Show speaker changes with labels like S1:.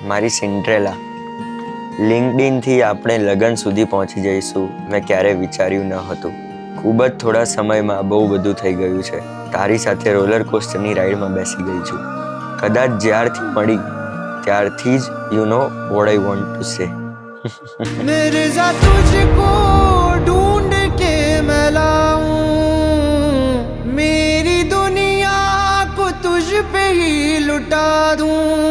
S1: મારી સિન્ડ્રેલા, લિંક્ડઇનથી આપણે લગન સુધી પહોંચી જઈશું મેં ક્યારેય વિચાર્યું ન હતું. ખૂબ જ થોડા સમયમાં બહુ બધું થઈ ગયું છે. તારી સાથે રોલર કોસ્ટરની રાઈડમાં બેસી ગઈ છું. કદાચ જ્યારથી મળી ત્યારથી જ you know what I want to say.
S2: Mirza तुझको ढूंढ के मैं लाऊं, मेरी दुनिया को तुझ पे ही लुटा दूं.